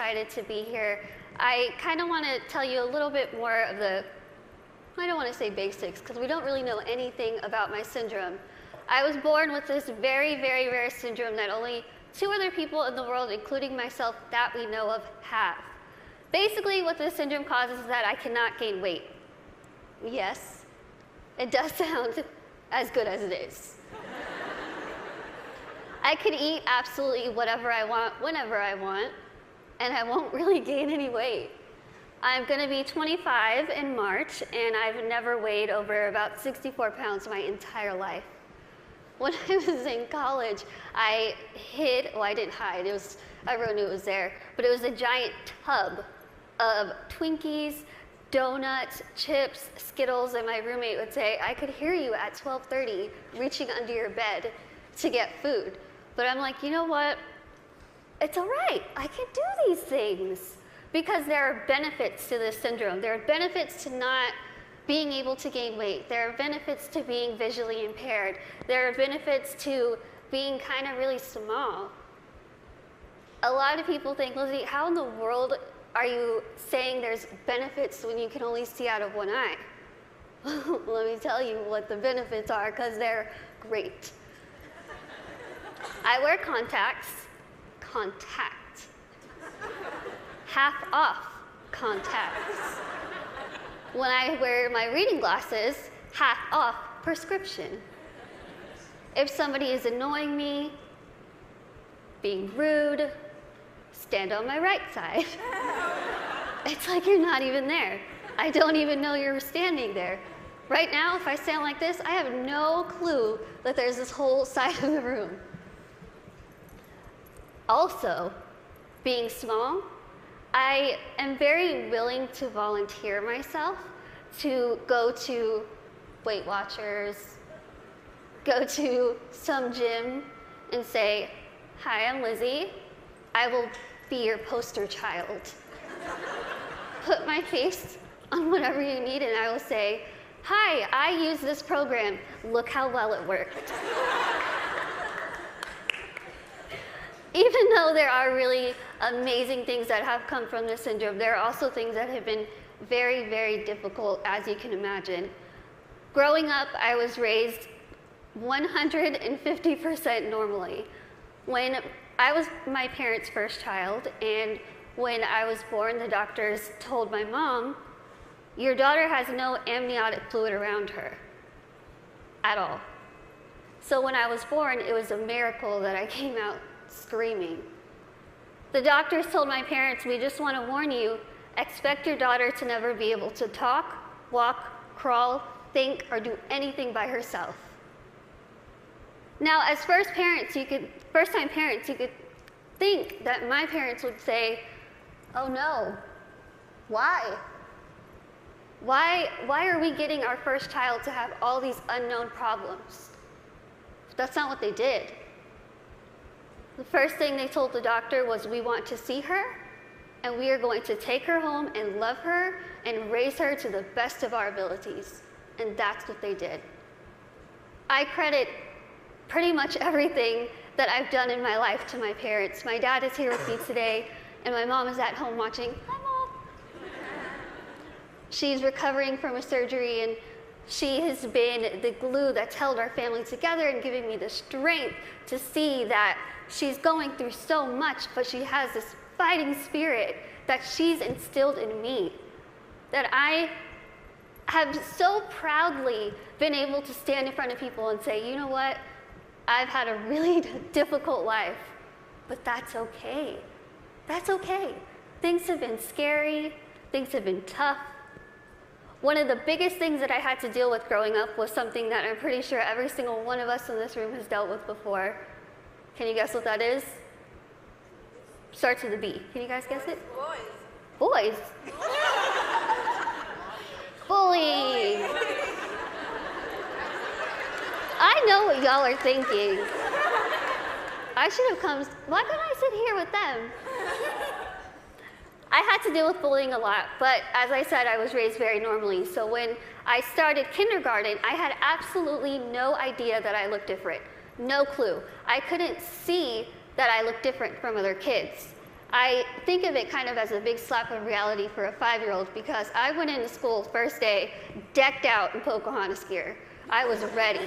excited to be here. I kind of want to tell you a little bit more of the, I don't want to say basics, because we don't really know anything about my syndrome. I was born with this very, very rare syndrome that only 2 other people in the world, including myself, that we know of, have. Basically, what this syndrome causes is that I cannot gain weight. Yes, it does sound as good as it is. I can eat absolutely whatever I want, whenever I want, and I won't really gain any weight. I'm going to be 25 in March, and I've never weighed over about 64 pounds my entire life. When I was in college, I hid, well, I didn't hide, everyone knew it was there, but it was a giant tub of Twinkies, donuts, chips, Skittles, and my roommate would say, I could hear you at 12:30 reaching under your bed to get food. But I'm like, you know what? It's all right, I can do these things. Because there are benefits to this syndrome. There are benefits to not being able to gain weight. There are benefits to being visually impaired. There are benefits to being kind of really small. A lot of people think, Lizzie, how in the world are you saying there's benefits when you can only see out of one eye? Let me tell you what the benefits are, because they're great. I wear contacts, half off contacts. When I wear my reading glasses, half off prescription. If somebody is annoying me, being rude, stand on my right side. It's like you're not even there. I don't even know you're standing there. Right now, if I stand like this, I have no clue that there's this whole side of the room. Also, being small, I am very willing to volunteer myself to go to Weight Watchers, go to some gym and say, hi, I'm Lizzie. I will be your poster child. Put my face on whatever you need and I will say, hi, I use this program. Look how well it worked. Even though there are really amazing things that have come from this syndrome, there are also things that have been very, very difficult, as you can imagine. Growing up, I was raised 150% normally. When I was my parents' first child, and when I was born, the doctors told my mom, your daughter has no amniotic fluid around her at all. So when I was born, it was a miracle that I came out screaming. The doctors told my parents, we just want to warn you, expect your daughter to never be able to talk, walk, crawl, think, or do anything by herself. Now, as first-time parents, you could think that my parents would say, oh no, why? Why are we getting our first child to have all these unknown problems? That's not what they did. The first thing they told the doctor was, we want to see her, and we are going to take her home and love her and raise her to the best of our abilities. And that's what they did. I credit pretty much everything that I've done in my life to my parents. My dad is here with me today, and my mom is at home watching. Hi, Mom. She's recovering from a surgery, and she has been the glue that's held our family together and giving me the strength to see that she's going through so much, but she has this fighting spirit that she's instilled in me, that I have so proudly been able to stand in front of people and say, you know what, I've had a really difficult life, but that's okay. That's okay. Things have been scary, things have been tough. One of the biggest things that I had to deal with growing up was something that I'm pretty sure every single one of us in this room has dealt with before. Can you guess what that is? Starts with a B. Can you guys guess it? Boys. Bullying. I know what y'all are thinking. I should have come, why couldn't I sit here with them? I had to deal with bullying a lot, but as I said, I was raised very normally. So when I started kindergarten, I had absolutely no idea that I looked different. No clue. I couldn't see that I looked different from other kids. I think of it kind of as a big slap of reality for a 5-year-old because I went into school first day decked out in Pocahontas gear. I was ready.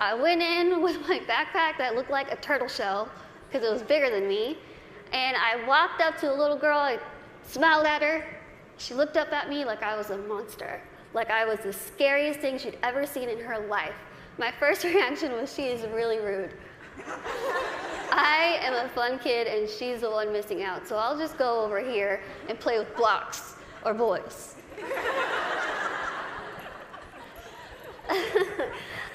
I went in with my backpack that looked like a turtle shell because it was bigger than me, and I walked up to a little girl, I smiled at her. She looked up at me like I was a monster, like I was the scariest thing she'd ever seen in her life. My first reaction was, she is really rude. I am a fun kid and she's the one missing out, so I'll just go over here and play with blocks or boys.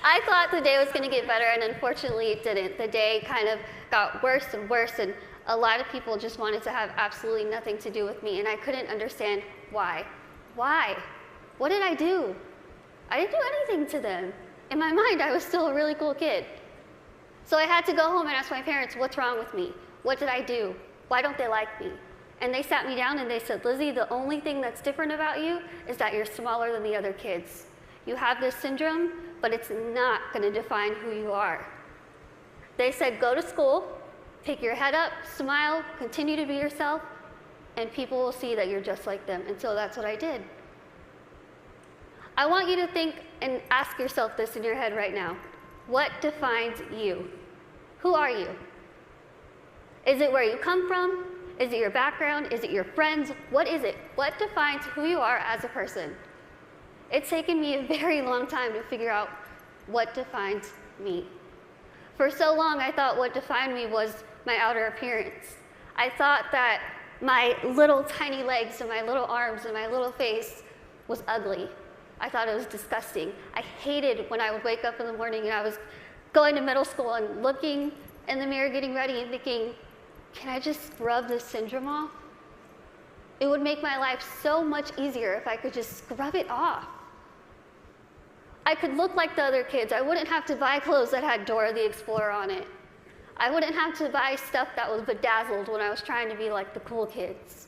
I thought the day was going to get better, and unfortunately it didn't. The day kind of got worse and worse, and a lot of people just wanted to have absolutely nothing to do with me, and I couldn't understand why. Why? What did I do? I didn't do anything to them. In my mind, I was still a really cool kid. So I had to go home and ask my parents, what's wrong with me? What did I do? Why don't they like me? And they sat me down and they said, Lizzie, the only thing that's different about you is that you're smaller than the other kids. You have this syndrome, but it's not going to define who you are. They said, go to school, pick your head up, smile, continue to be yourself, and people will see that you're just like them. And so that's what I did. I want you to think and ask yourself this in your head right now. What defines you? Who are you? Is it where you come from? Is it your background? Is it your friends? What is it? What defines who you are as a person? It's taken me a very long time to figure out what defines me. For so long, I thought what defined me was my outer appearance. I thought that my little tiny legs and my little arms and my little face was ugly. I thought it was disgusting. I hated when I would wake up in the morning and I was going to middle school and looking in the mirror, getting ready and thinking, can I just scrub this syndrome off? It would make my life so much easier if I could just scrub it off. I could look like the other kids. I wouldn't have to buy clothes that had Dora the Explorer on it. I wouldn't have to buy stuff that was bedazzled when I was trying to be like the cool kids.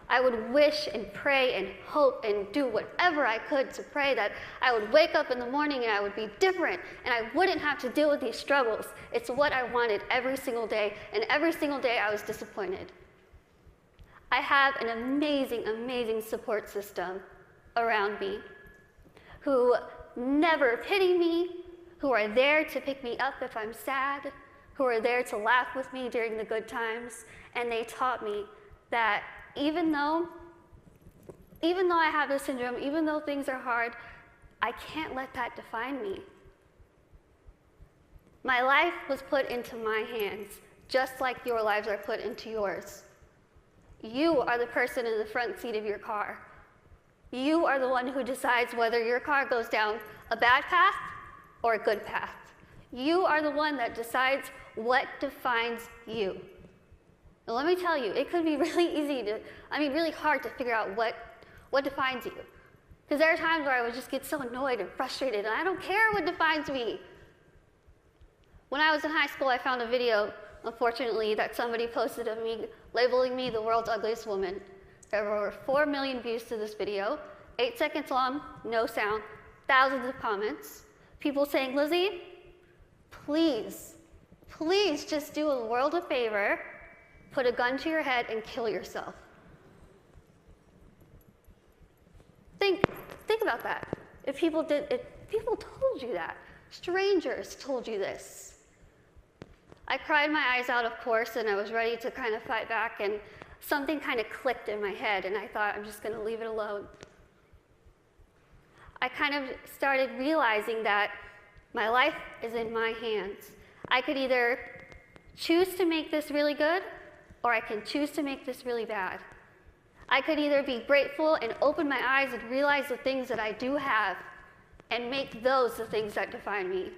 I would wish and pray and hope and do whatever I could to pray that I would wake up in the morning and I would be different and I wouldn't have to deal with these struggles. It's what I wanted every single day, and every single day I was disappointed. I have an amazing, amazing support system around me who never pity me, who are there to pick me up if I'm sad, who are there to laugh with me during the good times, and they taught me that even though I have this syndrome, even though things are hard, I can't let that define me. My life was put into my hands, just like your lives are put into yours. You are the person in the front seat of your car. You are the one who decides whether your car goes down a bad path or a good path. You are the one that decides what defines you. Now, let me tell you, it could be really really hard to figure out what defines you. Because there are times where I would just get so annoyed and frustrated, and I don't care what defines me. When I was in high school, I found a video, unfortunately, that somebody posted of me, labeling me the world's ugliest woman. There were over 4 million views to this video, 8 seconds long, no sound, thousands of comments. People saying, Lizzie, please just do a world a favor, put a gun to your head and kill yourself. Think about that. If people told you that, strangers told you this. I cried my eyes out, of course, and I was ready to kind of fight back, and something kind of clicked in my head, and I thought, I'm just going to leave it alone. I kind of started realizing that my life is in my hands. I could either choose to make this really good, or I can choose to make this really bad. I could either be grateful and open my eyes and realize the things that I do have and make those the things that define me.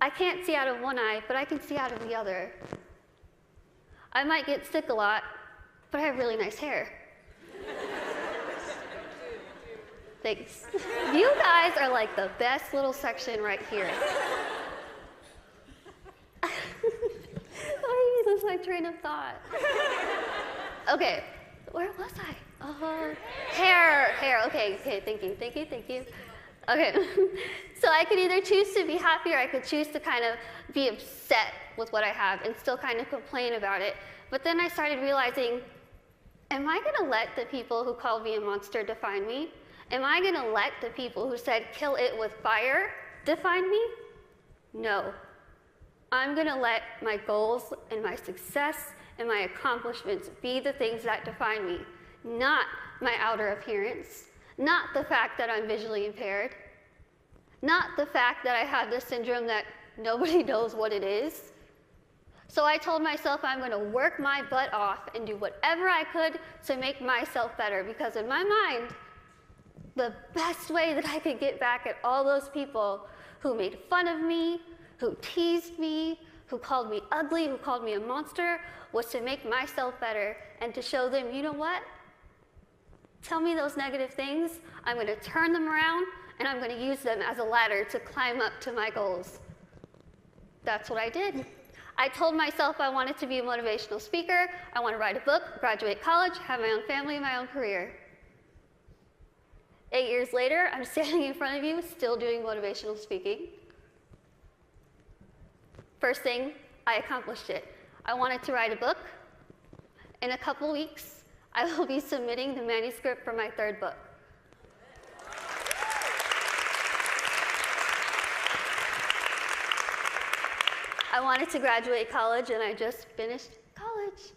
I can't see out of one eye, but I can see out of the other. I might get sick a lot, but I have really nice hair. Thanks. You guys are like the best little section right here. I lose my train of thought. Okay, where was I? Hair. Okay, thank you. Okay, so I could either choose to be happy or I could choose to kind of be upset with what I have and still kind of complain about it. But then I started realizing, am I going to let the people who called me a monster define me? Am I going to let the people who said kill it with fire define me? No. I'm going to let my goals and my success and my accomplishments be the things that define me, not my outer appearance, not the fact that I'm visually impaired, not the fact that I have this syndrome that nobody knows what it is. So I told myself I'm going to work my butt off and do whatever I could to make myself better, because in my mind, the best way that I could get back at all those people who made fun of me, who teased me, who called me ugly, who called me a monster, was to make myself better and to show them, you know what? Tell me those negative things, I'm going to turn them around and I'm going to use them as a ladder to climb up to my goals. That's what I did. I told myself I wanted to be a motivational speaker, I want to write a book, graduate college, have my own family, my own career. 8 years later, I'm standing in front of you, still doing motivational speaking. First thing, I accomplished it. I wanted to write a book. In a couple weeks, I will be submitting the manuscript for my third book. I wanted to graduate college, and I just finished college.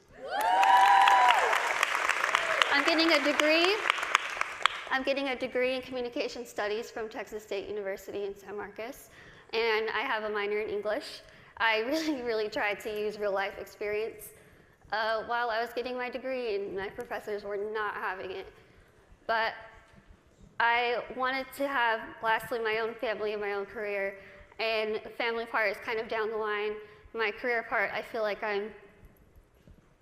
I'm getting a degree. I'm getting a degree in communication studies from Texas State University in San Marcos, and I have a minor in English. I really tried to use real life experience while I was getting my degree, and my professors were not having it. But I wanted to have, lastly, my own family and my own career, and the family part is kind of down the line. My career part, I feel like I'm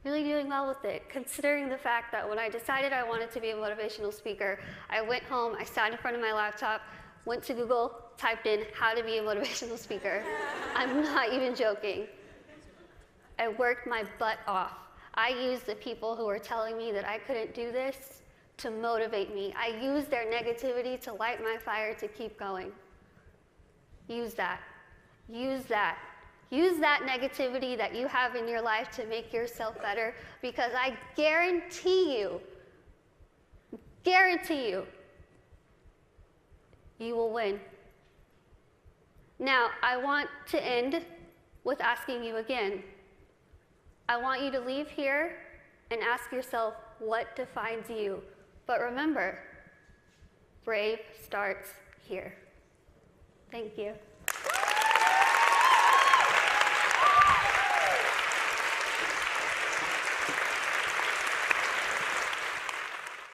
really doing well with it, considering the fact that when I decided I wanted to be a motivational speaker, I went home, I sat in front of my laptop, went to Google, typed in how to be a motivational speaker. I'm not even joking. I worked my butt off. I used the people who were telling me that I couldn't do this to motivate me. I used their negativity to light my fire to keep going. Use that. Use that. Use that negativity that you have in your life to make yourself better, because I guarantee you, you will win. Now, I want to end with asking you again. I want you to leave here and ask yourself what defines you. But remember, brave starts here. Thank you.